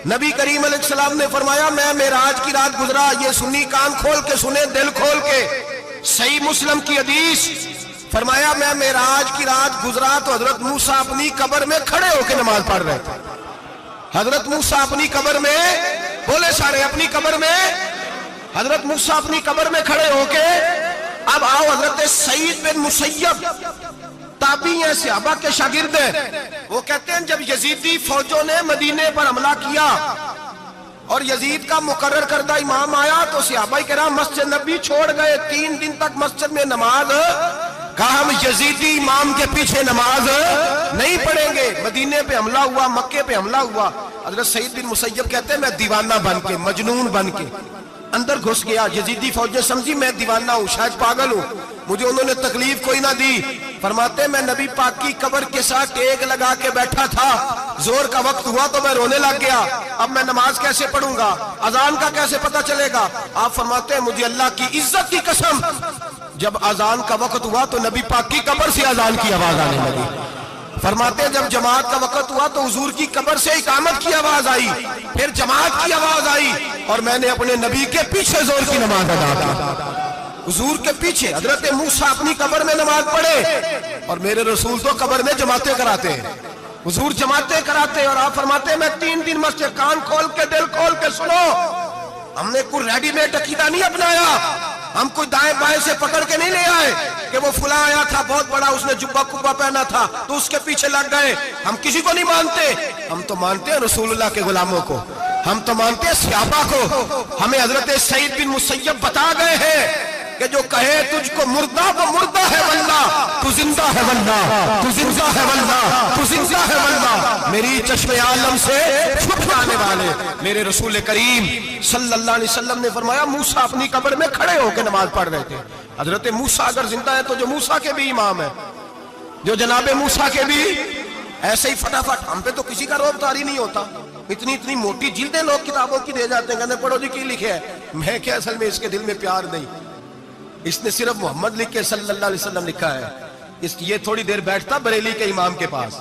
نبی کریم علیہ السلام نے فرمایا میں معراج کی رات گزرا، یہ سنی کان کھول کے سنے، دل کھول کے، صحیح مسلم کی حدیث، فرمایا میں معراج کی رات گزرا تو حضرت موسیٰ اپنی قبر میں کھڑے ہو کے نماز پڑھ رہے تھے۔ حضرت موسیٰ اپنی قبر میں، بولے سارے، اپنی قبر میں، حضرت موسیٰ اپنی قبر میں کھڑے ہو کے، اب آؤ حضرت سعید بن مسیب تابعی ہیں، صحابہ کے شاگرد ہیں، وہ کہتے ہیں جب یزیدی فوجوں نے مدینے پر حملہ کیا اور یزید کا مقرر کردہ امام آیا تو صحابہ کرام مسجد نبی چھوڑ گئے، 3 دن تک مسجد میں نماز، کہا ہم یزیدی امام کے پیچھے نماز نہیں پڑھیں گے۔ مدینے پہ حملہ ہوا، مکے پہ حملہ ہوا، حضرت سعید بن مسیب کہتے ہیں میں دیوانہ بن کے، مجنون بن کے اندر گھس گیا، یزیدی فوجیں سمجھی میں دیوانہ ہوں، شاید پاگل ہوں، مجھے انہوں نے تکلیف کوئی نہ دی۔ فرماتے میں نبی پاک کی قبر کے ساتھ ٹیک لگا کے بیٹھا تھا، زور کا وقت ہوا تو میں رونے لگ گیا، اب میں نماز کیسے پڑھوں گا، اذان کا کیسے پتہ چلے گا؟ آپ فرماتے ہیں مجھے اللہ کی عزت کی قسم، جب اذان کا وقت ہوا تو نبی پاک کی قبر سے اذان کی آواز آنے لگی۔ فرماتے ہیں جب جماعت کا وقت ہوا تو حضور کی قبر سے اقامت کی آواز آئی، پھر جماعت کی آواز آئی، اور میں نے اپنے نبی کے پیچھے زور کی نماز ادا کی، حضور کے پیچھے۔ حضرت موسیٰ اپنی قبر میں نماز پڑھے اور میرے رسول تو قبر میں جماعتیں کراتے ہیں، حضور جماعتیں کراتے، اور آپ فرماتے ہیں میں 3 دن مسجد، کان کھول کے دل کھول کے سنو، ہم نے کوئی ریڈی میڈ عقیدہ نہیں اپنایا، ہم کوئی دائیں بائیں سے پکڑ کے نہیں لے آئے کہ وہ فلاں آیا تھا بہت بڑا، اس نے جبہ کبہ پہنا تھا تو اس کے پیچھے لگ گئے۔ ہم کسی کو نہیں مانتے، ہم تو مانتے ہیں رسول اللہ کے غلاموں کو، ہم تو مانتے ہیں صحابہ کو۔ ہمیں حضرت سعید بن مسیب بتا گئے ہیں کہ جو کہے تجھ کو مردہ وہ مردہ ہے واللہ، تو زندہ ہے واللہ، تو زندہ ہے واللہ، تو زندہ ہے واللہ، میری چشم عالم سے چھپ جانے والے میرے رسول کریم صلی اللہ علیہ وسلم نے فرمایا موسیٰ اپنی قبر میں کھڑے ہو کے نماز پڑھ رہے تھے۔ حضرت موسیٰ اگر زندہ ہے تو جو موسیٰ کے بھی امام ہے، جو جناب موسیٰ کے بھی، ایسے ہی فٹافٹ ہم پہ تو کسی کا روب طاری نہیں ہوتا، اتنی موٹی جلدیں لوگ کتابوں کی دے جاتے ہیں، کہتے ہیں پڑھو جی کی لکھے ہے، میں کہ اصل میں اس کے دل میں پیار نہیں، اس نے صرف محمد لکھ کے صلی اللہ علیہ وسلم لکھا ہے، یہ تھوڑی دیر بیٹھتا بریلی کے امام کے پاس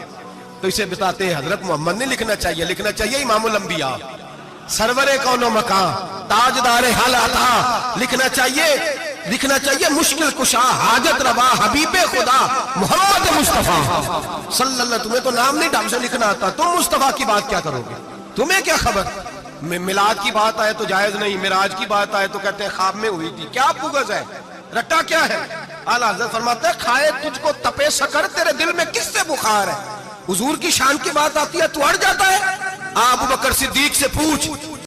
تو اسے بتاتے ہیں حضرت محمد نہیں لکھنا چاہیے، لکھنا چاہیے امام الانبیاء، سرور کون و مکان، تاجدار حال عطا، لکھنا چاہیے مشکل کشا، حاجت روا، حبیب خدا محمد مصطفیٰ صلی اللہ۔ تمہیں تو نام نہیں ڈھنگ سے لکھنا آتا، تم مصطفیٰ کی بات کیا کرو گے، تمہیں کیا خبر؟ میلاد کی بات آئے تو جائز نہیں، معراج کی بات آئے تو کہتے ہیں خواب میں ہوئی تھی، کیا بغض ہے، رٹا کیا ہے؟ اعلیٰ حضرت فرماتے ہیں کھائے تجھ کو تپے سکر، تیرے دل میں کس سے بخار ہے؟ حضور کی شان کی بات آتی ہے تو اڑ جاتا ہے؟ ابو بکر صدیق سے پوچھ،